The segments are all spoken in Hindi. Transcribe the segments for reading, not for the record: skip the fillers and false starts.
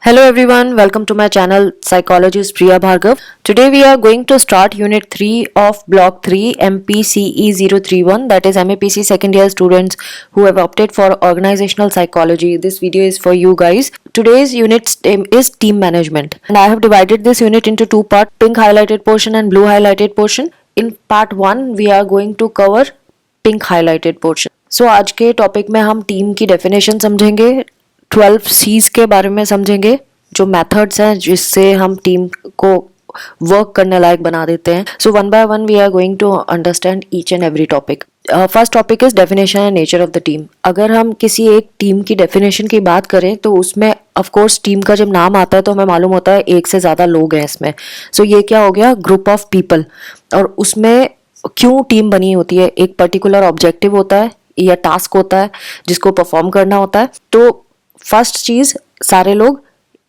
Hello everyone, welcome to my channel Psychologist Priya Bhargav. Today we are going to start Unit 3 of Block 3 MPCE 031, that is MAPC second year students who have opted for Organizational Psychology. This video is for you guys. Today's unit is Team Management, and I have divided this unit into two parts, pink highlighted portion and blue highlighted portion. In part 1 we are going to cover pink highlighted portion. So आज के टॉपिक में हम टीम की डेफिनेशन समझेंगे, 12 C's के बारे में समझेंगे, जो मेथड्स हैं जिससे हम टीम को वर्क करने लायक बना देते हैं. So one by one we are going to understand each and every topic. First topic is definition and nature of the team. अगर हम किसी एक टीम की डेफिनेशन की बात करें तो उसमें ऑफ कोर्स टीम का जब नाम आता है तो हमें मालूम होता है एक से ज़्यादा लोग हैं इसमें. सो ये क्या हो गया, ग्रुप ऑफ पीपल. और उसमें क्यों टीम बनी होती है, एक पर्टिकुलर ऑब्जेक्टिव होता है या टास्क होता है जिसको परफॉर्म करना होता है. तो फर्स्ट चीज, सारे लोग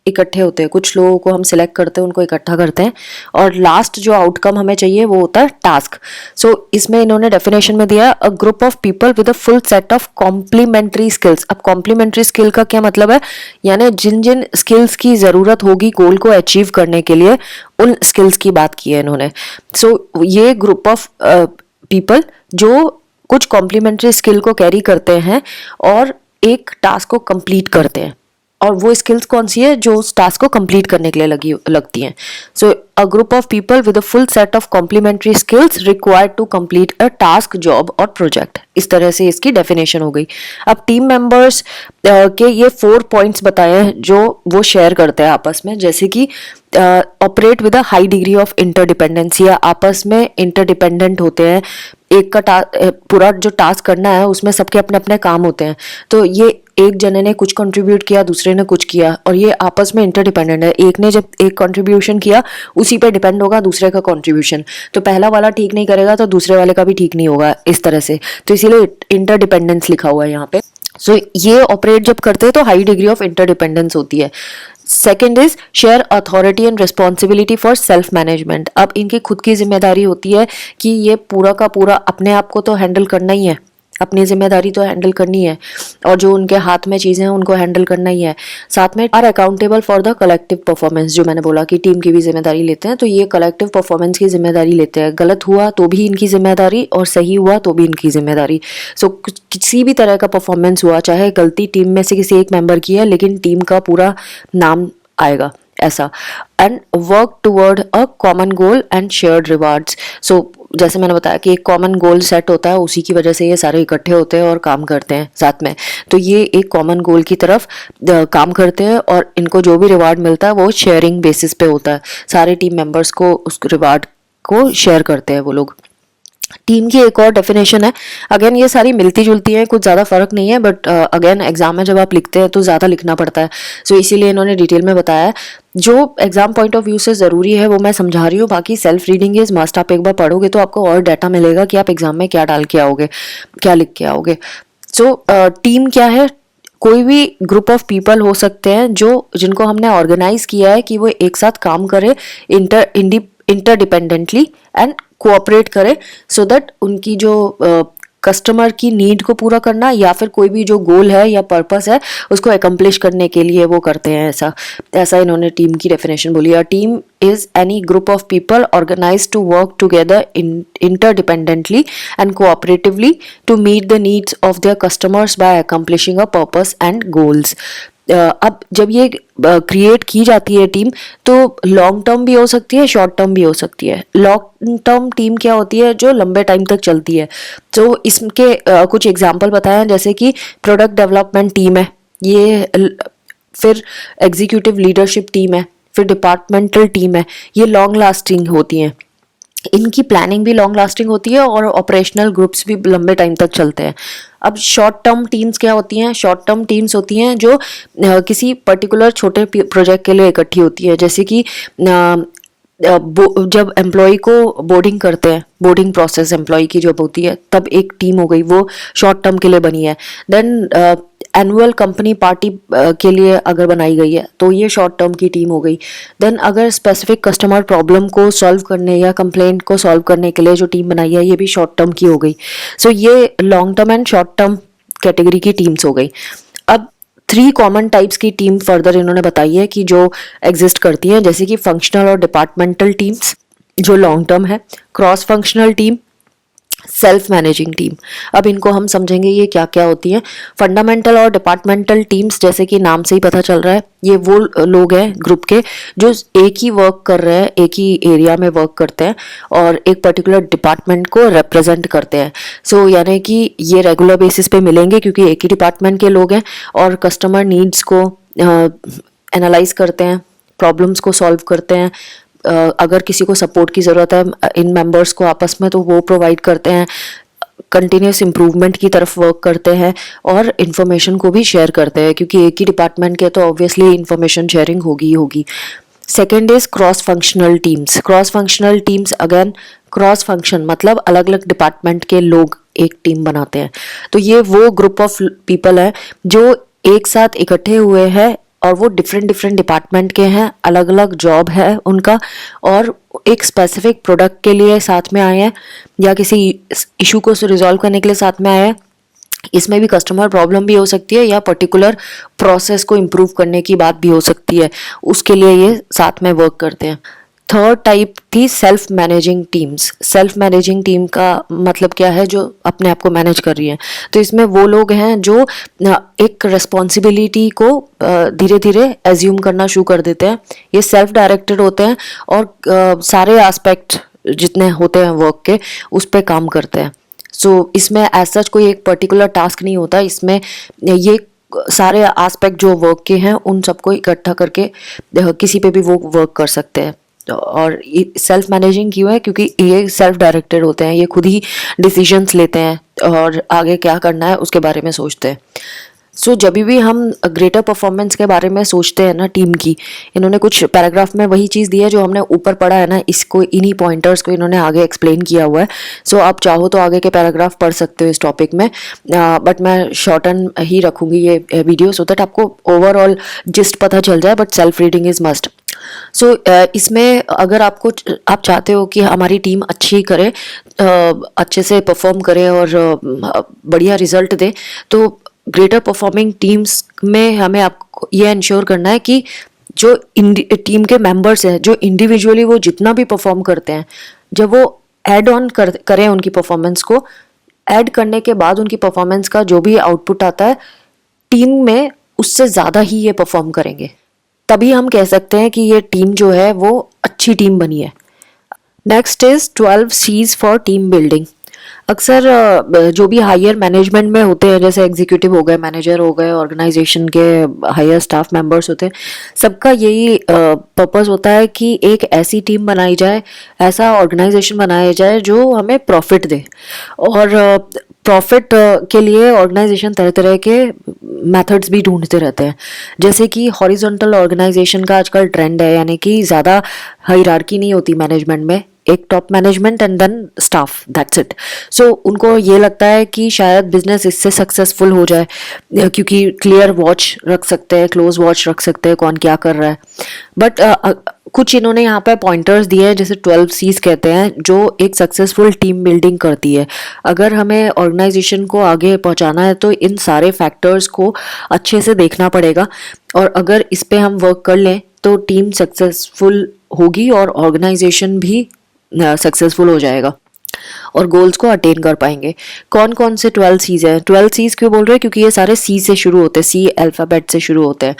इकट्ठे होते हैं, कुछ लोगों को हम सिलेक्ट करते हैं, उनको इकट्ठा करते हैं, और लास्ट जो आउटकम हमें चाहिए वो होता है टास्क. सो इसमें इन्होंने डेफिनेशन में दिया a group of people with a full set of complementary skills. अब कॉम्प्लीमेंट्री स्किल का क्या मतलब है, यानी जिन जिन स्किल्स की जरूरत होगी गोल को अचीव करने के लिए, उन स्किल्स की बात की है इन्होंने. सो ये ग्रुप ऑफ पीपल जो कुछ कॉम्प्लीमेंट्री स्किल को कैरी करते हैं और एक टास्क को कंप्लीट करते हैं, और वो स्किल्स कौन सी है जो उस टास्क को कंप्लीट करने के लिए लगती हैं. So a group of people with a full set of complementary skills required to complete a task, job और प्रोजेक्ट. इस तरह से इसकी डेफिनेशन हो गई. अब टीम मेंबर्स के ये 4 पॉइंट्स बताए हैं जो वो शेयर करते हैं आपस में, जैसे कि operate with a high degree of interdependency, या आपस में इंटरडिपेंडेंट होते हैं. एक का पूरा जो टास्क करना है उसमें सबके अपने अपने काम होते हैं, तो ये एक जने ने कुछ कंट्रीब्यूट किया, दूसरे ने कुछ किया, और ये आपस में इंटरडिपेंडेंट है. एक ने जब एक कंट्रीब्यूशन किया उसी पे डिपेंड होगा दूसरे का कंट्रीब्यूशन. तो पहला वाला ठीक नहीं करेगा तो दूसरे वाले का भी ठीक नहीं होगा, इस तरह से. तो इसीलिए इंटरडिपेंडेंस लिखा हुआ है यहाँ पे. सो ये ऑपरेट जब करते हैं तो हाई डिग्री ऑफ इंटरडिपेंडेंस होती है. Second is share authority and responsibility for self management. अब इनकी खुद की जिम्मेदारी होती है कि ये पूरा का पूरा अपने आप को तो हैंडल करना ही है, अपनी जिम्मेदारी तो हैंडल करनी है, और जो उनके हाथ में चीज़ें हैं उनको हैंडल करना ही है. साथ में are accountable for the collective performance, जो मैंने बोला कि टीम की भी जिम्मेदारी लेते हैं, तो ये कलेक्टिव परफॉर्मेंस की जिम्मेदारी लेते हैं. गलत हुआ तो भी इनकी जिम्मेदारी और सही हुआ तो भी इनकी जिम्मेदारी. सो किसी भी तरह का परफॉर्मेंस हुआ, चाहे गलती टीम में से किसी एक मेंबर की है, लेकिन टीम का पूरा नाम आएगा ऐसा. And work toward a common goal and shared rewards. So जैसे मैंने बताया कि एक कॉमन गोल सेट होता है, उसी की वजह से ये सारे इकट्ठे होते हैं और काम करते हैं साथ में. तो ये एक कॉमन गोल की तरफ काम करते हैं, और इनको जो भी रिवार्ड मिलता है वो शेयरिंग बेसिस पे होता है. सारे टीम मेंबर्स को उस रिवार्ड को शेयर करते हैं वो लोग. टीम की एक और डेफिनेशन है, अगेन ये सारी मिलती जुलती है, कुछ ज़्यादा फर्क नहीं है, बट अगेन एग्जाम में जब आप लिखते हैं तो ज़्यादा लिखना पड़ता है. सो इसीलिए इन्होंने डिटेल में बताया है. जो एग्जाम पॉइंट ऑफ व्यू से ज़रूरी है वो मैं समझा रही हूँ, बाकी सेल्फ रीडिंग इज मस्ट. आप एक बार पढ़ोगे तो आपको और डाटा मिलेगा कि आप एग्जाम में क्या डाल के आओगे, क्या लिख के आओगे. सो टीम क्या है, कोई भी ग्रुप ऑफ पीपल हो सकते हैं जो जिनको हमने ऑर्गेनाइज किया है कि वो एक साथ काम करे इंटरडिपेंडेंटली एंड कोऑपरेट करे, सो दैट उनकी जो कस्टमर की नीड को पूरा करना या फिर कोई भी जो गोल है या पर्पस है उसको एकम्प्लिश करने के लिए वो करते हैं. ऐसा इन्होंने टीम की डेफिनेशन बोली. A team is any group of people organized to work together interdependently and cooperatively to meet the needs of their customers by accomplishing a purpose and goals. अब जब ये क्रिएट की जाती है टीम, तो लॉन्ग टर्म भी हो सकती है, शॉर्ट टर्म भी हो सकती है. लॉन्ग टर्म टीम क्या होती है, जो लंबे टाइम तक चलती है. तो इसके कुछ एग्जांपल बताए हैं, जैसे कि प्रोडक्ट डेवलपमेंट टीम है ये, फिर एग्जीक्यूटिव लीडरशिप टीम है, फिर डिपार्टमेंटल टीम है. ये लॉन्ग लास्टिंग होती हैं, इनकी प्लानिंग भी लॉन्ग लास्टिंग होती है और ऑपरेशनल ग्रुप्स भी लंबे टाइम तक चलते हैं. अब शॉर्ट टर्म टीम्स क्या होती हैं, शॉर्ट टर्म टीम्स होती हैं जो किसी पर्टिकुलर छोटे प्रोजेक्ट के लिए इकट्ठी होती है. जैसे कि जब एम्प्लॉय को बोर्डिंग करते हैं, बोर्डिंग प्रोसेस एम्प्लॉय की जब होती है, तब एक टीम हो गई, वो शॉर्ट टर्म के लिए बनी है. देन एनुअल कंपनी पार्टी के लिए अगर बनाई गई है तो ये शॉर्ट टर्म की टीम हो गई. देन अगर स्पेसिफिक कस्टमर प्रॉब्लम को सॉल्व करने या कंप्लेंट को सॉल्व करने के लिए जो टीम बनाई है, ये भी शॉर्ट टर्म की हो गई. सो ये long term and short term category की टीम्स हो गई. अब 3 कॉमन टाइप्स की टीम फर्दर इन्होंने बताई है कि जो एग्जिस्ट करती हैं, जैसे कि फंक्शनल और डिपार्टमेंटल टीम्स जो लॉन्ग टर्म है, cross functional team, self managing team. अब इनको हम समझेंगे ये क्या क्या होती हैं। फंडामेंटल और डिपार्टमेंटल टीम्स, जैसे कि नाम से ही पता चल रहा है, ये वो लोग हैं ग्रुप के जो एक ही वर्क कर रहे हैं, एक ही एरिया में वर्क करते हैं और एक पर्टिकुलर डिपार्टमेंट को रिप्रेजेंट करते हैं। सो यानी कि ये रेगुलर बेसिस पे मिलेंगे क्योंकि एक ही डिपार्टमेंट के लोग हैं और कस्टमर नीड्स को एनालाइज करते हैं, प्रॉब्लम्स को सॉल्व करते हैं। अगर किसी को सपोर्ट की ज़रूरत है इन मेंबर्स को आपस में, तो वो प्रोवाइड करते हैं। कंटिन्यूस इम्प्रूवमेंट की तरफ वर्क करते हैं और इन्फॉर्मेशन को भी शेयर करते हैं क्योंकि एक ही डिपार्टमेंट के तो ऑब्वियसली इन्फॉर्मेशन शेयरिंग होगी ही होगी। Second is cross functional teams. Cross functional teams again, cross function मतलब अलग अलग डिपार्टमेंट के लोग एक टीम बनाते हैं। तो ये वो ग्रुप ऑफ पीपल है जो एक साथ इकट्ठे हुए हैं और वो डिफरेंट डिफरेंट डिपार्टमेंट के हैं, अलग अलग जॉब है उनका और एक स्पेसिफिक प्रोडक्ट के लिए साथ में आए हैं या किसी इशू को रिजॉल्व करने के लिए साथ में आए हैं। इसमें भी कस्टमर प्रॉब्लम भी हो सकती है या पर्टिकुलर प्रोसेस को इम्प्रूव करने की बात भी हो सकती है, उसके लिए ये साथ में वर्क करते हैं। थर्ड टाइप थी self managing teams. Self managing team का मतलब क्या है? जो अपने आप को मैनेज कर रही है। तो इसमें वो लोग हैं जो एक रिस्पॉन्सिबिलिटी को धीरे धीरे एज्यूम करना शुरू कर देते हैं। ये सेल्फ डायरेक्टेड होते हैं और सारे एस्पेक्ट जितने होते हैं वर्क के उस पर काम करते हैं। सो इसमें एज सच कोई एक पर्टिकुलर टास्क नहीं होता, इसमें ये सारे एस्पेक्ट जो वर्क के हैं उन सबको इकट्ठा करके किसी पे भी वो वर्क कर सकते हैं। और सेल्फ मैनेजिंग क्यों है? क्योंकि ये सेल्फ डायरेक्टेड होते हैं, ये खुद ही डिसीजंस लेते हैं और आगे क्या करना है उसके बारे में सोचते हैं। सो जब भी हम ग्रेटर परफॉर्मेंस के बारे में सोचते हैं ना टीम की, इन्होंने कुछ पैराग्राफ में वही चीज़ दी है जो हमने ऊपर पढ़ा है ना, इसको इन्हीं पॉइंटर्स को इन्होंने आगे एक्सप्लेन किया हुआ है। सो आप चाहो तो आगे के पैराग्राफ पढ़ सकते हो इस टॉपिक में, बट मैं शॉर्टन ही रखूँगी ये वीडियो सो दैट आपको ओवरऑल जिस्ट पता चल जाए, but self reading is must. So इसमें अगर आप चाहते हो कि हमारी टीम अच्छी करे, अच्छे से परफॉर्म करे और बढ़िया रिजल्ट दे, तो ग्रेटर परफॉर्मिंग टीम्स में हमें आपको ये इंश्योर करना है कि जो टीम के मेंबर्स हैं, जो इंडिविजुअली वो जितना भी परफॉर्म करते हैं, जब वो ऐड ऑन करें उनकी परफॉर्मेंस को, ऐड करने के बाद उनकी परफॉर्मेंस का जो भी आउटपुट आता है टीम में उससे ज़्यादा ही ये परफॉर्म करेंगे। तभी हम कह सकते हैं कि ये टीम जो है वो अच्छी टीम बनी है। Next is 12 C's for team building. अक्सर जो भी हायर मैनेजमेंट में होते हैं, जैसे एग्जीक्यूटिव हो गए, मैनेजर हो गए, ऑर्गेनाइजेशन के हायर स्टाफ मेंबर्स होते हैं, सबका यही पर्पस होता है कि एक ऐसी टीम बनाई जाए, ऐसा ऑर्गेनाइजेशन बनाया जाए जो हमें प्रॉफिट दे। और प्रॉफिट के लिए ऑर्गेनाइजेशन तरह तरह के मेथड्स भी ढूंढते रहते हैं। जैसे कि हॉरिजॉन्टल ऑर्गेनाइजेशन का आजकल ट्रेंड है, यानी कि ज़्यादा हायरार्की नहीं होती मैनेजमेंट में, एक top management and then staff, that's it. So उनको ये लगता है कि शायद बिजनेस इससे सक्सेसफुल हो जाए क्योंकि क्लियर वॉच रख सकते हैं, क्लोज वॉच रख सकते हैं कौन क्या कर रहा है। बट कुछ इन्होंने यहाँ पे पॉइंटर्स दिए हैं, जैसे 12 C's कहते हैं, जो एक सक्सेसफुल टीम बिल्डिंग करती है। अगर हमें ऑर्गेनाइजेशन को आगे पहुँचाना है तो इन सारे फैक्टर्स को अच्छे से देखना पड़ेगा, और अगर इस पे हम वर्क कर लें तो टीम सक्सेसफुल होगी और ऑर्गेनाइजेशन भी सक्सेसफुल हो जाएगा और गोल्स को अटेन कर पाएंगे। कौन कौन से 12 C's हैं? 12 C's क्यों बोल रहे हैं? क्योंकि ये सारे C से शुरू होते हैं, C अल्फाबेट से शुरू होते हैं।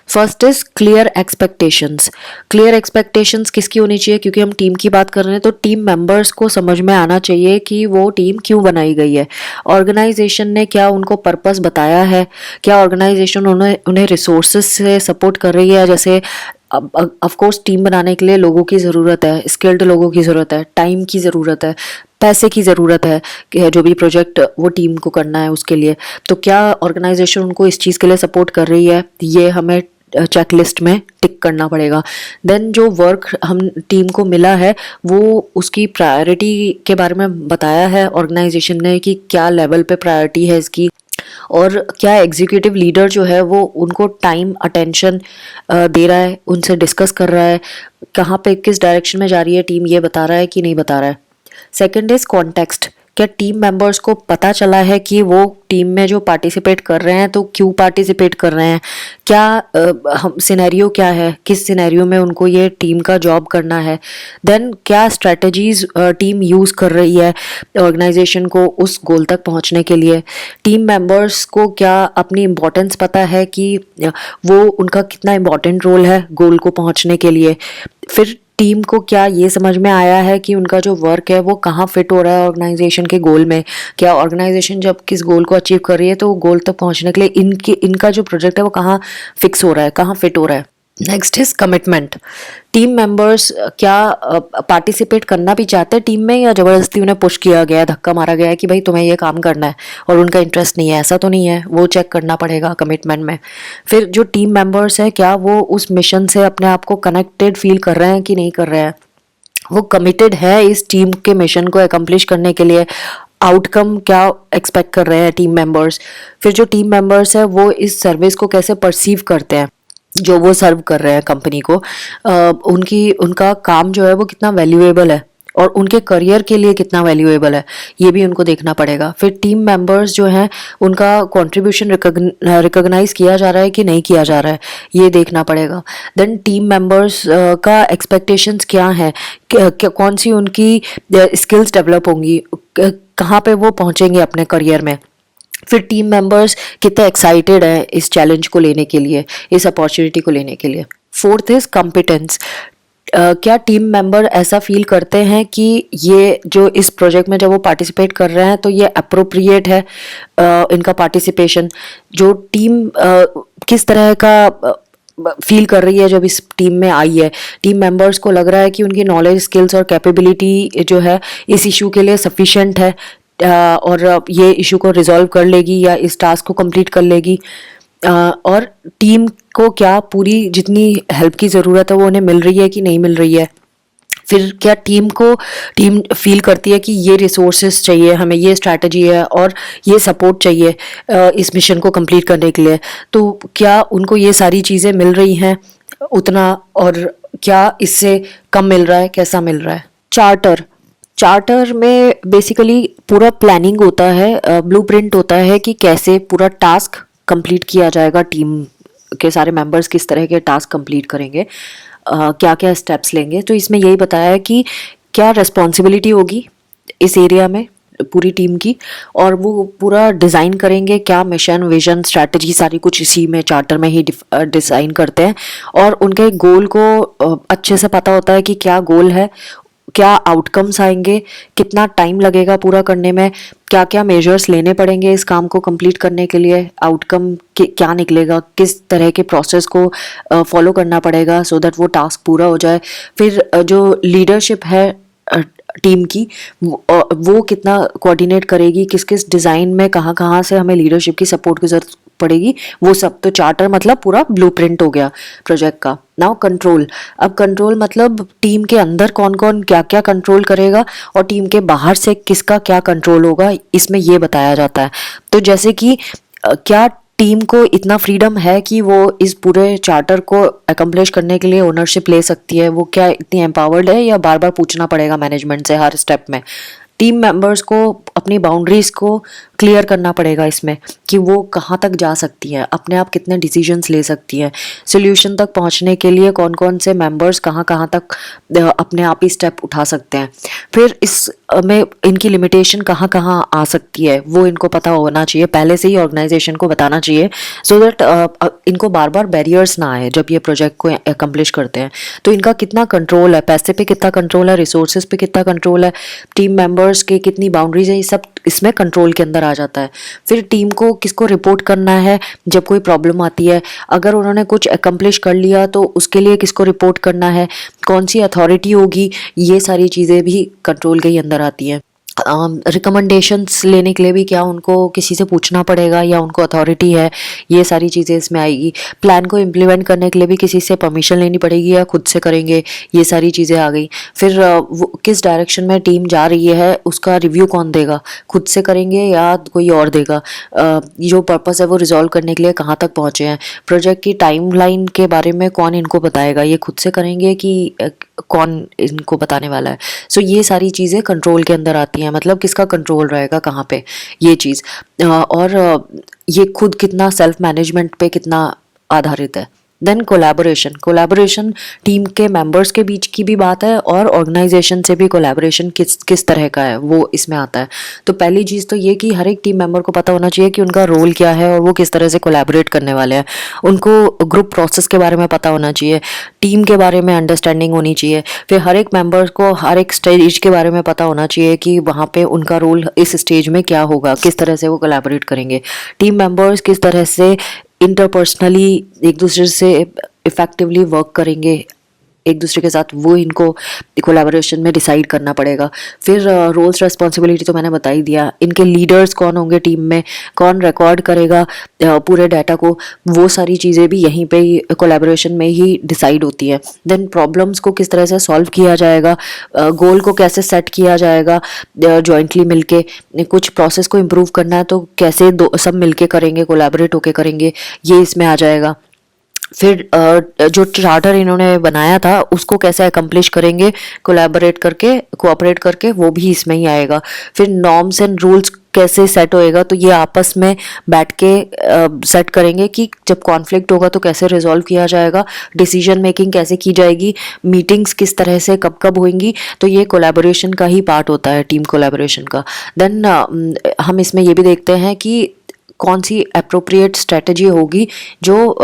First is clear expectations. Clear expectations किसकी होनी चाहिए? क्योंकि हम टीम की बात कर रहे हैं तो टीम मेंबर्स को समझ में आना चाहिए कि वो टीम क्यों बनाई गई है, ऑर्गेनाइजेशन ने क्या उनको पर्पस बताया है, क्या ऑर्गेनाइजेशन उन्हें रिसोर्सेज से सपोर्ट कर रही है। जैसे ऑफ कोर्स टीम बनाने के लिए लोगों की ज़रूरत है, स्किल्ड लोगों की ज़रूरत है, टाइम की ज़रूरत है, पैसे की ज़रूरत है कि जो भी प्रोजेक्ट वो टीम को करना है उसके लिए। तो क्या ऑर्गेनाइजेशन उनको इस चीज़ के लिए सपोर्ट कर रही है, ये हमें चेकलिस्ट में टिक करना पड़ेगा। देन जो वर्क हम टीम को मिला है वो उसकी प्रायोरिटी के बारे में बताया है ऑर्गेनाइजेशन ने कि क्या लेवल पे प्रायोरिटी है इसकी, और क्या एग्जीक्यूटिव लीडर जो है वो उनको टाइम अटेंशन दे रहा है, उनसे डिस्कस कर रहा है, कहाँ पे किस डायरेक्शन में जा रही है टीम, ये बता रहा है कि नहीं बता रहा है। सेकंड इज कॉन्टेक्स्ट, क्या टीम मेंबर्स को पता चला है कि वो टीम में जो पार्टिसिपेट कर रहे हैं तो क्यों पार्टिसिपेट कर रहे हैं, क्या हम सिनेरियो क्या है, किस सिनेरियो में उनको ये टीम का जॉब करना है, देन क्या स्ट्रेटजीज टीम यूज़ कर रही है ऑर्गेनाइजेशन को उस गोल तक पहुंचने के लिए, टीम मेंबर्स को क्या अपनी इम्पोर्टेंस पता है कि वो उनका कितना इम्पोर्टेंट रोल है गोल को पहुंचने के लिए, फिर टीम को क्या ये समझ में आया है कि उनका जो वर्क है वो कहाँ फिट हो रहा है ऑर्गेनाइजेशन के गोल में, क्या ऑर्गेनाइजेशन जब किस गोल को अचीव कर रही है तो वो गोल तक पहुंचने के लिए इनका जो प्रोजेक्ट है वो कहाँ फिक्स हो रहा है, कहाँ फिट हो रहा है। Next is commitment. Team members क्या पार्टिसिपेट करना भी चाहते हैं टीम में, या ज़बरदस्ती उन्हें पुश किया गया है, धक्का मारा गया है कि भाई तुम्हें ये काम करना है और उनका इंटरेस्ट नहीं है, ऐसा तो नहीं है, वो चेक करना पड़ेगा कमिटमेंट में। फिर जो टीम मेंबर्स हैं क्या वो उस मिशन से अपने आप को कनेक्टेड फील कर रहे हैं कि नहीं कर रहे हैं, वो कमिटेड है इस टीम के मिशन को एकम्प्लिश करने के लिए, आउटकम क्या एक्सपेक्ट कर रहे हैं टीम मेंबर्स। फिर जो टीम मेंबर्स है वो इस सर्विस को कैसे परसीव करते हैं जो वो सर्व कर रहे हैं कंपनी को, उनका काम जो है वो कितना वैल्यूएबल है और उनके करियर के लिए कितना वैल्यूएबल है, ये भी उनको देखना पड़ेगा। फिर टीम मेंबर्स जो हैं उनका कंट्रीब्यूशन रिकॉग्नाइज किया जा रहा है कि नहीं किया जा रहा है, ये देखना पड़ेगा। देन टीम मेंबर्स का एक्सपेक्टेशंस क्या है, कौन सी उनकी स्किल्स डेवलप होंगी, कहाँ पे वो पहुंचेंगे अपने करियर में। फिर टीम मेंबर्स कितने एक्साइटेड हैं इस चैलेंज को लेने के लिए, इस अपॉर्चुनिटी को लेने के लिए। Fourth is competence. क्या टीम मेंबर ऐसा फील करते हैं कि ये जो इस प्रोजेक्ट में जब वो पार्टिसिपेट कर रहे हैं तो ये अप्रोप्रिएट है इनका पार्टिसिपेशन, जो टीम किस तरह का फील कर रही है जब इस टीम में आई है, टीम मेंबर्स को लग रहा है कि उनकी नॉलेज स्किल्स और कैपेबिलिटी जो है इस इशू के लिए सफिशेंट है और ये इशू को रिजॉल्व कर लेगी या इस टास्क को कंप्लीट कर लेगी, और टीम को क्या पूरी जितनी हेल्प की ज़रूरत है वो उन्हें मिल रही है कि नहीं मिल रही है। फिर क्या टीम फील करती है कि ये रिसोर्सेज चाहिए हमें, ये स्ट्रैटेजी है और ये सपोर्ट चाहिए इस मिशन को कंप्लीट करने के लिए, तो क्या उनको ये सारी चीज़ें मिल रही हैं उतना, और क्या इससे कम मिल रहा है, कैसा मिल रहा है। चार्टर में बेसिकली पूरा प्लानिंग होता है, ब्लूप्रिंट होता है कि कैसे पूरा टास्क कंप्लीट किया जाएगा, टीम के सारे मेंबर्स किस तरह के टास्क कंप्लीट करेंगे, क्या क्या स्टेप्स लेंगे। तो इसमें यही बताया है कि क्या रिस्पॉन्सिबिलिटी होगी इस एरिया में पूरी टीम की, और वो पूरा डिज़ाइन करेंगे, क्या मिशन विजन स्ट्रैटेजी सारी कुछ इसी में चार्टर में ही डिज़ाइन करते हैं, और उनके गोल को अच्छे से पता होता है कि क्या गोल है, क्या आउटकम्स आएंगे, कितना टाइम लगेगा पूरा करने में, क्या क्या मेजर्स लेने पड़ेंगे इस काम को कंप्लीट करने के लिए, आउटकम क्या निकलेगा, किस तरह के प्रोसेस को फॉलो करना पड़ेगा सो दैट वो टास्क पूरा हो जाए। फिर जो लीडरशिप है टीम की वो कितना कोऑर्डिनेट करेगी, किस किस डिज़ाइन में कहाँ कहाँ से हमें लीडरशिप की सपोर्ट की ज़रूरत पड़ेगी, वो सब। तो चार्टर मतलब पूरा ब्लूप्रिंट हो गया प्रोजेक्ट का। Now control. अब कंट्रोल मतलब टीम के अंदर कौन कौन क्या क्या कंट्रोल करेगा और टीम के बाहर से किसका क्या कंट्रोल होगा, इसमें ये बताया जाता है। तो जैसे कि क्या टीम को इतना फ्रीडम है कि वो इस पूरे चार्टर को अकम्प्लिश करने के लिए ओनरशिप ले सकती है, वो क्या इतनी एम्पावर्ड है, या बार बार पूछना पड़ेगा मैनेजमेंट से हर स्टेप में। टीम मेंबर्स को अपनी बाउंड्रीज को क्लियर करना पड़ेगा इसमें कि वो कहाँ तक जा सकती है, अपने आप कितने डिसीजंस ले सकती है, सोल्यूशन तक पहुँचने के लिए कौन कौन से मेंबर्स कहाँ कहाँ तक अपने आप ही स्टेप उठा सकते हैं। फिर इस में इनकी लिमिटेशन कहाँ कहाँ आ सकती है वो इनको पता होना चाहिए, पहले से ही ऑर्गेनाइजेशन को बताना चाहिए, सो दैट इनको बार बार बैरियर्स ना आए जब ये प्रोजेक्ट को अकम्प्लिश करते हैं। तो इनका कितना कंट्रोल है, पैसे पे कितना कंट्रोल है, रिसोर्सेज पे कितना कंट्रोल है, टीम मेंबर्स के कितनी बाउंड्रीज है, ये सब इसमें कंट्रोल के अंदर आ जाता है। फिर टीम को किसको रिपोर्ट करना है जब कोई प्रॉब्लम आती है, अगर उन्होंने कुछ अकम्प्लिश कर लिया तो उसके लिए किसको रिपोर्ट करना है, कौन सी अथॉरिटी होगी, ये सारी चीज़ें भी कंट्रोल के ही अंदर आती हैं। रिकमेंडेशंस लेने के लिए भी क्या उनको किसी से पूछना पड़ेगा या उनको अथॉरिटी है, ये सारी चीज़ें इसमें आएगी। प्लान को इम्प्लीमेंट करने के लिए भी किसी से परमिशन लेनी पड़ेगी या खुद से करेंगे, ये सारी चीज़ें आ गई। फिर वो किस डायरेक्शन में टीम जा रही है उसका रिव्यू कौन देगा, खुद से करेंगे या कोई और देगा, जो पर्पस है वो रिजॉल्व करने के लिए कहाँ तक पहुँचे हैं, प्रोजेक्ट की टाइमलाइन के बारे में कौन इनको बताएगा, ये खुद से करेंगे कि कौन इनको बताने वाला है। सो ये सारी चीज़ें कंट्रोल के अंदर आती हैं है, मतलब किसका कंट्रोल रहेगा कहाँ पे, ये चीज़। और ये खुद कितना सेल्फ मैनेजमेंट पे कितना आधारित है। देन कोलैबोरेशन, कोलैबोरेशन टीम के मेंबर्स के बीच की भी बात है और ऑर्गेनाइजेशन से भी कोलैबोरेशन किस किस तरह का है वो इसमें आता है। तो पहली चीज़ तो ये कि हर एक टीम मेंबर को पता होना चाहिए कि उनका रोल क्या है और वो किस तरह से कोलैबोरेट करने वाले हैं। उनको ग्रुप प्रोसेस के बारे में पता होना चाहिए, टीम के बारे में अंडरस्टैंडिंग होनी चाहिए, फिर हर एक मेंबर को हर एक स्टेज के बारे में पता होना चाहिए कि वहाँ पे उनका रोल इस स्टेज में क्या होगा, किस तरह से वो कोलैबोरेट करेंगे। टीम मेंबर्स किस तरह से इंटरपर्सनली एक दूसरे से इफेक्टिवली वर्क करेंगे एक दूसरे के साथ, वो इनको कोलैबोरेशन में डिसाइड करना पड़ेगा। फिर रोल्स रेस्पॉन्सिबिलिटी तो मैंने बता ही दिया। इनके लीडर्स कौन होंगे टीम में, कौन रिकॉर्ड करेगा पूरे डाटा को, वो सारी चीज़ें भी यहीं पे ही कोलैबोरेशन में ही डिसाइड होती है। देन प्रॉब्लम्स को किस तरह से सॉल्व किया जाएगा, गोल को कैसे सेट किया जाएगा जॉइंटली मिलके, कुछ प्रोसेस को इम्प्रूव करना है तो कैसे दो सब मिलके करेंगे, कोलैबोरेट होके करेंगे, ये इसमें आ जाएगा। फिर जो चार्टर इन्होंने बनाया था उसको कैसे अकम्प्लिश करेंगे कोलैबोरेट करके, कोऑपरेट करके, वो भी इसमें ही आएगा। फिर नॉर्म्स एंड रूल्स कैसे सेट होएगा, तो ये आपस में बैठ के सेट करेंगे कि जब कॉन्फ्लिक्ट होगा तो कैसे रिजॉल्व किया जाएगा, डिसीजन मेकिंग कैसे की जाएगी, मीटिंग्स किस तरह से कब कब होंगी। तो ये कोलैबोरेशन का ही पार्ट होता है, टीम कोलैबोरेशन का। देन हम इसमें ये भी देखते हैं कि कौन सी अप्रोप्रिएट स्ट्रेटजी होगी जो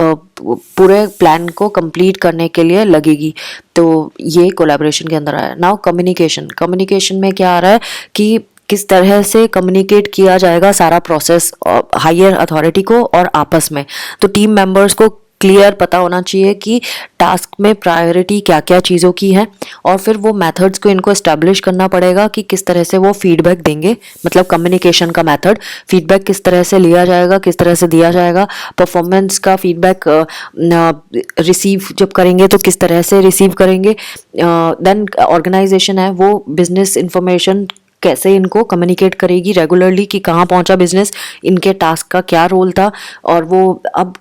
पूरे प्लान को कंप्लीट करने के लिए लगेगी। तो ये कोलैबोरेशन के अंदर आया। नाउ कम्युनिकेशन, कम्युनिकेशन में क्या आ रहा है कि किस तरह से कम्युनिकेट किया जाएगा सारा प्रोसेस हायर अथॉरिटी को और आपस में। तो टीम मेंबर्स को क्लियर पता होना चाहिए कि टास्क में प्रायोरिटी क्या क्या चीज़ों की है, और फिर वो मेथड्स को इनको एस्टेब्लिश करना पड़ेगा कि किस तरह से वो फीडबैक देंगे, मतलब कम्युनिकेशन का मेथड, फीडबैक किस तरह से लिया जाएगा, किस तरह से दिया जाएगा, परफॉर्मेंस का फीडबैक रिसीव जब करेंगे तो किस तरह से रिसीव करेंगे। देन ऑर्गेनाइजेशन है वो बिजनेस इंफॉर्मेशन कैसे इनको कम्युनिकेट करेगी रेगुलरली कि कहाँ पहुंचा बिजनेस, इनके टास्क का क्या रोल था और वो अब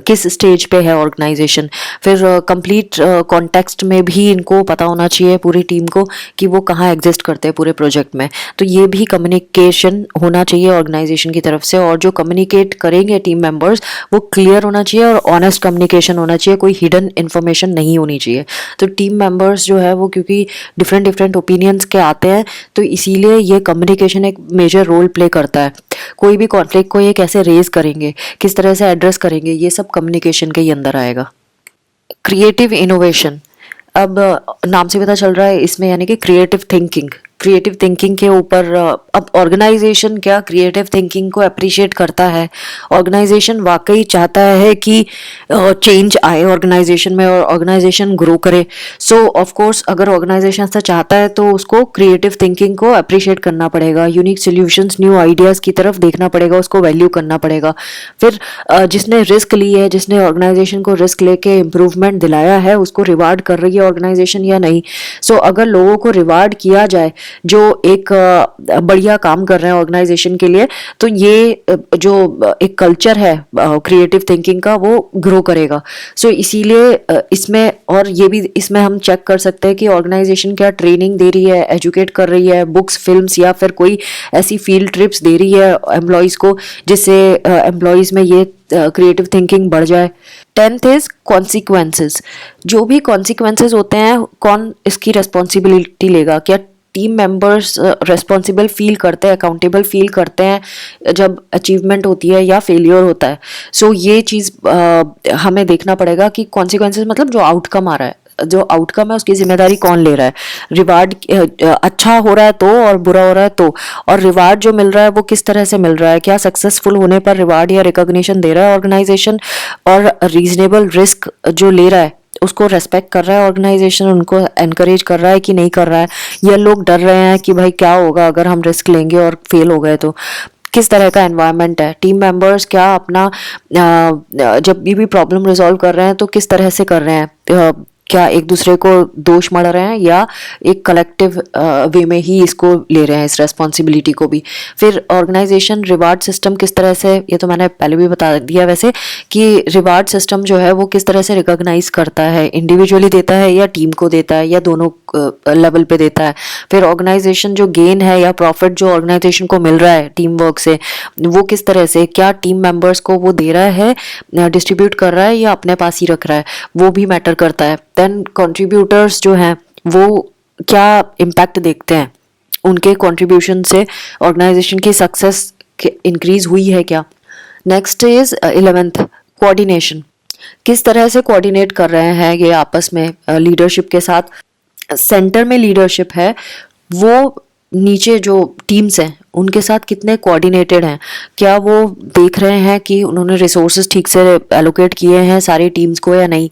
किस स्टेज पे है ऑर्गेनाइजेशन। फिर कंप्लीट कॉन्टेक्स्ट में भी इनको पता होना चाहिए पूरी टीम को कि वो कहाँ एग्जिस्ट करते हैं पूरे प्रोजेक्ट में। तो ये भी कम्युनिकेशन होना चाहिए ऑर्गेनाइजेशन की तरफ से, और जो कम्युनिकेट करेंगे टीम मेंबर्स वो क्लियर होना चाहिए और ऑनेस्ट कम्युनिकेशन होना चाहिए, कोई हिडन इन्फॉर्मेशन नहीं होनी चाहिए। तो टीम मेंबर्स जो है वो क्योंकि डिफरेंट डिफरेंट ओपिनियंस के आते हैं, तो इसीलिए ये कम्युनिकेशन एक मेजर रोल प्ले करता है। कोई भी कॉन्फ्लिक्ट को ये कैसे रेज करेंगे, किस तरह से एड्रेस करेंगे, ये सब कम्युनिकेशन के ही अंदर आएगा। क्रिएटिव इनोवेशन, अब नाम से पता चल रहा है इसमें यानी कि क्रिएटिव थिंकिंग, क्रिएटिव थिंकिंग के ऊपर अब ऑर्गेनाइजेशन क्या क्रिएटिव थिंकिंग को अप्रिशिएट करता है। ऑर्गेनाइजेशन वाकई चाहता है कि चेंज आए ऑर्गेनाइजेशन में और ऑर्गेनाइजेशन ग्रो करे। सो ऑफ कोर्स अगर ऑर्गेनाइजेशन ऐसा चाहता है तो उसको क्रिएटिव थिंकिंग को अप्रिशिएट करना पड़ेगा, यूनिक सॉल्यूशंस, न्यू आइडियाज़ की तरफ देखना पड़ेगा, उसको वैल्यू करना पड़ेगा। फिर जिसने रिस्क ली है, जिसने ऑर्गेनाइजेशन को रिस्क लेके इम्प्रूवमेंट दिलाया है, उसको रिवार्ड कर रही है ऑर्गेनाइजेशन या नहीं। सो अगर लोगों को रिवार्ड किया जाए जो एक बढ़िया काम कर रहे हैं ऑर्गेनाइजेशन के लिए, तो ये जो एक कल्चर है क्रिएटिव थिंकिंग का वो ग्रो करेगा। सो इसीलिए इसमें, और ये भी इसमें हम चेक कर सकते हैं कि ऑर्गेनाइजेशन क्या ट्रेनिंग दे रही है, एजुकेट कर रही है, बुक्स, फिल्म्स या फिर कोई ऐसी फील्ड ट्रिप्स दे रही है एम्प्लॉयज़ को जिससे एम्प्लॉयज़ में ये क्रिएटिव थिंकिंग बढ़ जाए। 10th इज कॉन्सिक्वेंसेस, जो भी कॉन्सिक्वेंसेस होते हैं कौन इसकी रिस्पॉन्सिबिलिटी लेगा। क्या टीम मेंबर्स रिस्पॉन्सिबल फील करते हैं, अकाउंटेबल फील करते हैं जब अचीवमेंट होती है या फेलियर होता है। सो ये चीज़ हमें देखना पड़ेगा कि कॉन्सिक्वेंसेस मतलब जो आउटकम आ रहा है, जो आउटकम है उसकी जिम्मेदारी कौन ले रहा है। रिवार्ड अच्छा हो रहा है तो और बुरा हो रहा है तो, और रिवार्ड जो मिल रहा है वो किस तरह से मिल रहा है, क्या सक्सेसफुल होने पर रिवार्ड या रिकॉग्निशन दे रहा है ऑर्गेनाइजेशन, और रीजनेबल रिस्क जो ले रहा है उसको रेस्पेक्ट कर रहा है ऑर्गेनाइजेशन, उनको एनकरेज कर रहा है कि नहीं कर रहा है, या लोग डर रहे हैं कि भाई क्या होगा अगर हम रिस्क लेंगे और फेल हो गए तो। किस तरह का एनवायरनमेंट है, टीम मेंबर्स क्या अपना जब भी प्रॉब्लम रिजॉल्व कर रहे हैं तो किस तरह से कर रहे हैं, क्या एक दूसरे को दोष मढ़ रहे हैं या एक कलेक्टिव वे में ही इसको ले रहे हैं, इस रेस्पॉन्सिबिलिटी को भी। फिर ऑर्गेनाइजेशन रिवार्ड सिस्टम किस तरह से, ये तो मैंने पहले भी बता दिया वैसे, कि रिवार्ड सिस्टम जो है वो किस तरह से रिकॉग्नाइज करता है, इंडिविजुअली देता है या टीम को देता है या दोनों लेवल पे देता है। फिर ऑर्गेनाइजेशन जो गेन है या प्रॉफिट जो ऑर्गेनाइजेशन को मिल रहा है टीम वर्क से, वो किस तरह से, क्या टीम मेंबर्स को वो दे रहा है, डिस्ट्रीब्यूट कर रहा है या अपने पास ही रख रहा है, वो भी मैटर करता है। देन कंट्रीब्यूटर्स जो हैं वो क्या इम्पैक्ट देखते हैं, उनके कंट्रीब्यूशन से ऑर्गेनाइजेशन की सक्सेस इंक्रीज हुई है क्या। नेक्स्ट इज 11th कोऑर्डिनेशन, किस तरह से कोऑर्डिनेट कर रहे हैं ये आपस में लीडरशिप के साथ। सेंटर में लीडरशिप है, वो नीचे जो टीम्स हैं उनके साथ कितने कोऑर्डिनेटेड हैं, क्या वो देख रहे हैं कि उन्होंने रिसोर्सेज ठीक से एलोकेट किए हैं सारी टीम्स को या नहीं,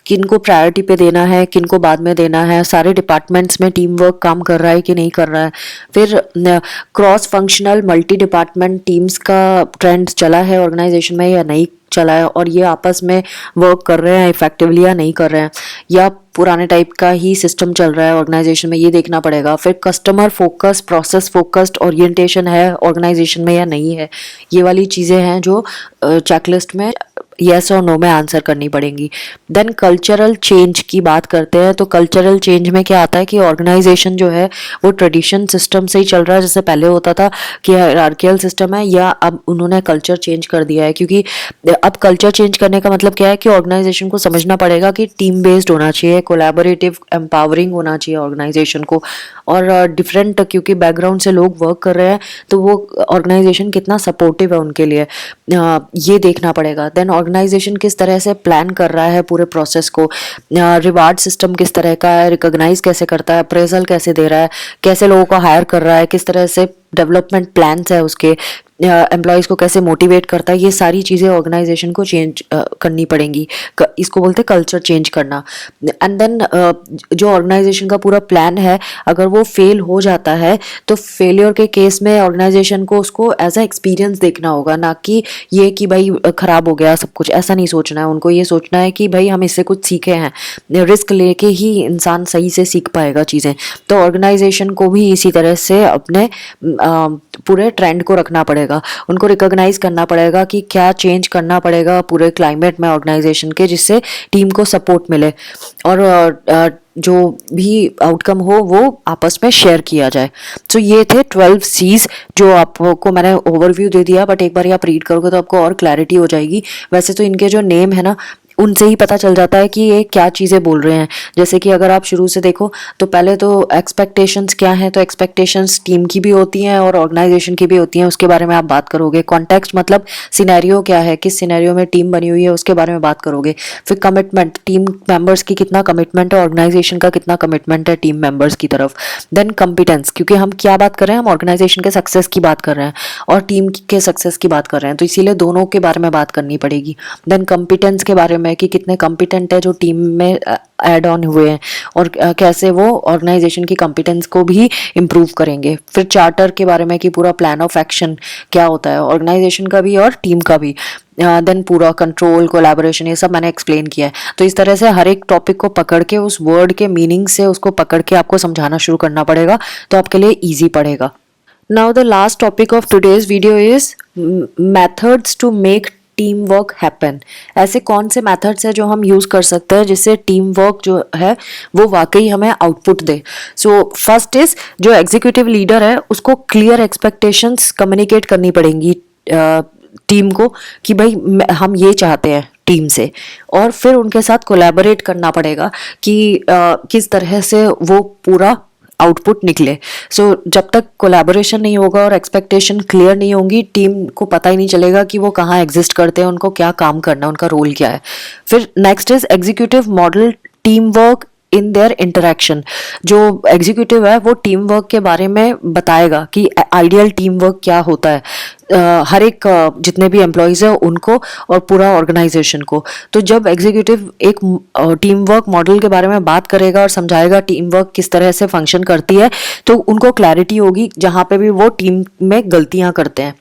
किन को प्रायोरिटी पे देना है, किन को बाद में देना है, सारे डिपार्टमेंट्स में टीम वर्क काम कर रहा है कि नहीं कर रहा है। फिर cross functional multi department teams का ट्रेंड चला है ऑर्गेनाइजेशन में या नहीं चला है, और ये आपस में वर्क कर रहे हैं इफेक्टिवली या नहीं कर रहे हैं, या पुराने टाइप का ही सिस्टम चल रहा है ऑर्गेनाइजेशन में, ये देखना पड़ेगा। फिर customer focus, process focused orientation है ऑर्गेनाइजेशन में या नहीं है, ये वाली चीज़ें हैं जो चेकलिस्ट में येस और नो में आंसर करनी पड़ेंगी। देन कल्चरल चेंज की बात करते हैं, तो कल्चरल चेंज में क्या आता है कि ऑर्गेनाइजेशन जो है वो ट्रेडिशन सिस्टम से ही चल रहा है, जैसे पहले होता था कि हायरार्कियल सिस्टम है, या अब उन्होंने कल्चर चेंज कर दिया है। क्योंकि अब कल्चर चेंज करने का मतलब क्या है कि ऑर्गेनाइजेशन को समझना पड़ेगा कि टीम बेस्ड होना चाहिए, कोलैबोरेटिव एम्पावरिंग होना चाहिए ऑर्गेनाइजेशन को, और डिफरेंट क्योंकि बैकग्राउंड से लोग वर्क कर रहे हैं तो वो ऑर्गेनाइजेशन कितना सपोर्टिव है उनके लिए, ये देखना पड़ेगा। देन ऑर्गेनाइजेशन किस तरह से प्लान कर रहा है पूरे प्रोसेस को, रिवार्ड सिस्टम किस तरह का है, रिकॉग्नाइज कैसे करता है, अप्रेजल कैसे दे रहा है, कैसे लोगों को हायर कर रहा है, किस तरह से डेवलपमेंट प्लान्स है उसके, एम्प्लॉयज़ को कैसे मोटिवेट करता है, ये सारी चीज़ें ऑर्गेनाइजेशन को चेंज करनी पड़ेंगी। इसको बोलते हैं कल्चर चेंज करना। एंड देन जो ऑर्गेनाइजेशन का पूरा प्लान है अगर वो फेल हो जाता है तो फेलियर के केस में ऑर्गेनाइजेशन को उसको एज अ एक्सपीरियंस देखना होगा, ना कि ये कि भाई ख़राब हो गया सब कुछ, ऐसा नहीं सोचना है उनको। ये सोचना है कि भाई हम इससे कुछ सीखे हैं, रिस्क लेके ही इंसान सही से सीख पाएगा चीज़ें। तो ऑर्गेनाइजेशन को भी इसी तरह से अपने पूरे ट्रेंड को रखना पड़ेगा, उनको रिकॉग्नाइज करना पड़ेगा कि क्या चेंज करना पड़ेगा पूरे क्लाइमेट में ऑर्गेनाइजेशन के, जिससे टीम को सपोर्ट मिले और जो भी आउटकम हो वो आपस में शेयर किया जाए। तो ये थे 12 C's जो आपको मैंने ओवरव्यू दे दिया, बट एक बार आप रीड करोगे तो आपको और क्लैरिटी हो जाएगी। वैसे तो इनके जो नेम है ना उनसे ही पता चल जाता है कि ये क्या चीज़ें बोल रहे हैं। जैसे कि अगर आप शुरू से देखो तो पहले तो एक्सपेक्टेशंस क्या हैं, तो एक्सपेक्टेशंस टीम की भी होती हैं और ऑर्गेनाइजेशन की भी होती हैं, उसके बारे में आप बात करोगे। कॉन्टेक्स्ट मतलब सिनेरियो क्या है, किस सिनेरियो में टीम बनी हुई है उसके बारे में बात करोगे। फिर कमिटमेंट, टीम मेंबर्स की कितना कमिटमेंट है, ऑर्गेनाइजेशन का कितना कमिटमेंट है टीम मेंबर्स की तरफ। देन कॉम्पिटेंस, क्योंकि हम क्या बात कर रहे हैं, हम ऑर्गेनाइजेशन के सक्सेस की बात कर रहे हैं और टीम के सक्सेस की बात कर रहे हैं, तो इसीलिए दोनों के बारे में बात करनी पड़ेगी। देन कॉम्पिटेंस के बारे में कि कितने कॉम्पिटेंट है जो टीम में ऐड ऑन हुए हैं और कैसे वो ऑर्गेनाइजेशन की कॉम्पिटेंस को भी इम्प्रूव करेंगे। फिर चार्टर के बारे में कि पूरा प्लान ऑफ एक्शन क्या होता है ऑर्गेनाइजेशन का भी और टीम का भी। देन पूरा कंट्रोल, कोलैबोरेशन, ये सब मैंने एक्सप्लेन किया है। तो इस तरह से हर एक टॉपिक को पकड़ के उस वर्ड के मीनिंग से उसको पकड़ के आपको समझाना शुरू करना पड़ेगा, तो आपके लिए ईजी पड़ेगा। Now the last topic of today's video is methods to make team work happen. ऐसे कौन से मेथड्स हैं जो हम यूज़ कर सकते हैं जिससे टीम वर्क जो है वो वाकई हमें output they. So first is, जो एग्जीक्यूटिव लीडर है उसको क्लियर एक्सपेक्टेशंस कम्युनिकेट करनी पड़ेंगी टीम को कि भाई हम ये चाहते हैं टीम से, और फिर उनके साथ कोलैबोरेट करना पड़ेगा कि किस तरह से वो पूरा आउटपुट निकले। सो जब तक कोलैबोरेशन नहीं होगा और एक्सपेक्टेशन क्लियर नहीं होंगी, टीम को पता ही नहीं चलेगा कि वो कहाँ एग्जिस्ट करते हैं, उनको क्या काम करना है, उनका रोल क्या है। फिर next is executive model team work in their interaction. जो एग्जीक्यूटिव है वो टीम वर्क के बारे में बताएगा कि आइडियल टीम वर्क क्या होता है, हर एक जितने भी एम्प्लॉयज़ हैं उनको और पूरा ऑर्गेनाइजेशन को। तो जब एग्जीक्यूटिव एक टीम वर्क मॉडल के बारे में बात करेगा और समझाएगा टीम वर्क किस तरह से फंक्शन करती है, तो उनको क्लैरिटी होगी जहाँ पे भी वो टीम में गलतियाँ करते हैं।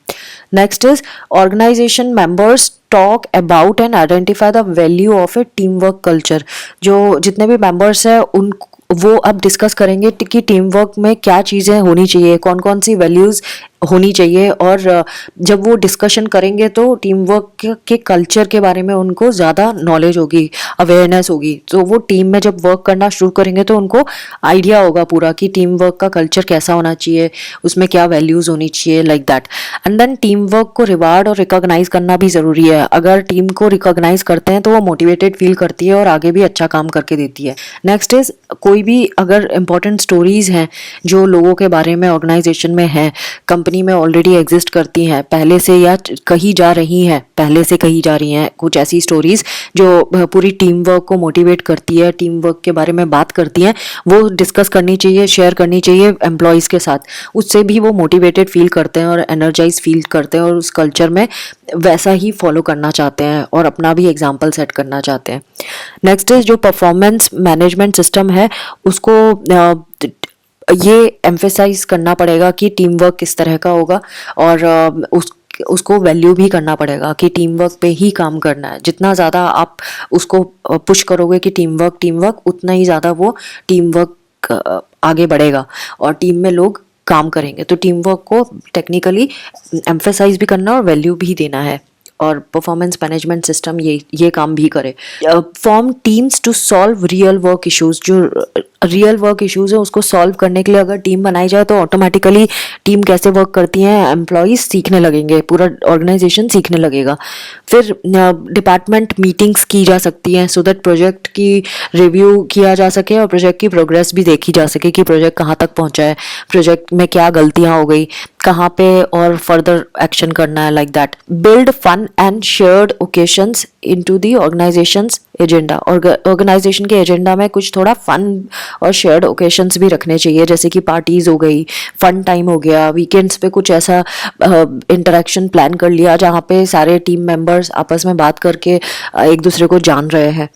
Next is organisation members talk about and identify the value of a team work culture. जो जितने भी मेंबर्स हैं उन वो अब डिस्कस करेंगे कि टीम वर्क में क्या चीज़ें होनी चाहिए, कौन कौन सी वैल्यूज़ होनी चाहिए। और जब वो डिस्कशन करेंगे तो टीम वर्क के कल्चर के बारे में उनको ज़्यादा नॉलेज होगी, अवेयरनेस होगी। तो वो टीम में जब वर्क करना शुरू करेंगे तो उनको आइडिया होगा पूरा कि टीम वर्क का कल्चर कैसा होना चाहिए, उसमें क्या वैल्यूज़ होनी चाहिए, like that. And then team work को रिवार्ड और रिकॉग्नाइज करना भी ज़रूरी है। अगर टीम को रिकॉग्नाइज करते हैं तो वो मोटिवेटेड फील करती है और आगे भी अच्छा काम करके देती है। नेक्स्ट इज कोई भी अगर इंपॉर्टेंट स्टोरीज हैं जो लोगों के बारे में ऑर्गेनाइजेशन में हैं, कंपनी में ऑलरेडी एग्जिस्ट करती हैं पहले से या कही जा रही हैं, पहले से कही जा रही हैं, कुछ ऐसी स्टोरीज जो पूरी टीम वर्क को मोटिवेट करती है, टीम वर्क के बारे में बात करती हैं, वो डिस्कस करनी चाहिए, शेयर करनी चाहिए एम्प्लॉयज़ के साथ। उससे भी वो मोटिवेटेड फील करते हैं और एनर्जाइज फील करते हैं और उस कल्चर में वैसा ही फॉलो करना चाहते हैं और अपना भी एग्जाम्पल सेट करना चाहते हैं। नेक्स्ट इज जो परफॉर्मेंस मैनेजमेंट सिस्टम है उसको ये एम्फेसाइज करना पड़ेगा कि टीम वर्क किस तरह का होगा और उसको वैल्यू भी करना पड़ेगा कि टीम वर्क पे ही काम करना है। जितना ज़्यादा आप उसको पुश करोगे कि टीम वर्क उतना ही ज़्यादा वो टीम वर्क आगे बढ़ेगा और टीम में लोग काम करेंगे। तो टीम वर्क को टेक्निकली एम्फेसाइज भी करना और वैल्यू भी देना है और परफॉर्मेंस मैनेजमेंट सिस्टम ये काम भी करे। Form teams to solve real work issues. जो रियल वर्क इश्यूज है उसको सॉल्व करने के लिए अगर टीम बनाई जाए तो ऑटोमेटिकली टीम कैसे वर्क करती हैं एम्प्लॉयज़ सीखने लगेंगे, पूरा ऑर्गेनाइजेशन सीखने लगेगा। फिर डिपार्टमेंट मीटिंग्स की जा सकती हैं सो दैट प्रोजेक्ट की रिव्यू किया जा सके और प्रोजेक्ट की प्रोग्रेस भी देखी जा सके कि प्रोजेक्ट कहाँ तक पहुँचा है, प्रोजेक्ट में क्या गलतियाँ हो गई, कहाँ पे और फर्दर एक्शन करना है, like that. Build fun and shared occasions into the organisation's agenda. Organisation के एजेंडा में कुछ थोड़ा फन और शेयर्ड ओकेशंस भी रखने चाहिए, जैसे कि पार्टीज हो गई, फन टाइम हो गया, वीकेंड्स पे कुछ ऐसा इंटरेक्शन प्लान कर लिया जहाँ पे सारे टीम मेंबर्स आपस में बात करके एक दूसरे को जान रहे हैं।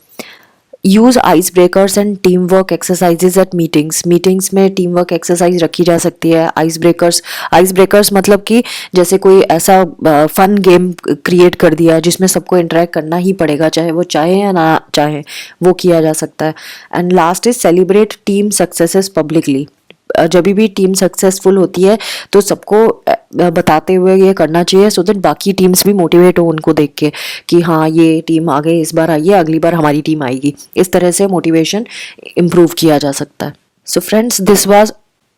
Use ice breakers and team work exercises at meetings में टीम वर्क एक्सरसाइज रखी जा सकती है। आइस ब्रेकर्स मतलब कि जैसे कोई ऐसा फन गेम क्रिएट कर दिया जिसमें सबको इंटरेक्ट करना ही पड़ेगा, चाहे वो चाहे या ना चाहे, वो किया जा सकता है। And last is celebrate team successes publicly. जब भी टीम सक्सेसफुल होती है तो सबको बताते हुए ये करना चाहिए सो दैट बाकी टीम्स भी मोटिवेट हो उनको देख के कि हाँ ये टीम आगे इस बार आई है, अगली बार हमारी टीम आएगी। इस तरह से मोटिवेशन इम्प्रूव किया जा सकता है। So friends, this was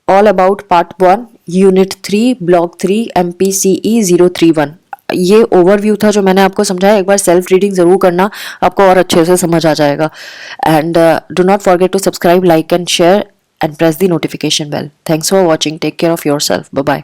all about part 1 unit 3 block 3 MPCE 031। ये ओवरव्यू था जो मैंने आपको समझाया। एक बार सेल्फ रीडिंग ज़रूर करना, आपको और अच्छे से समझ आ जाएगा। And do not forget to subscribe, like and share and press the notification bell. Thanks for watching. Take care of yourself. Bye bye.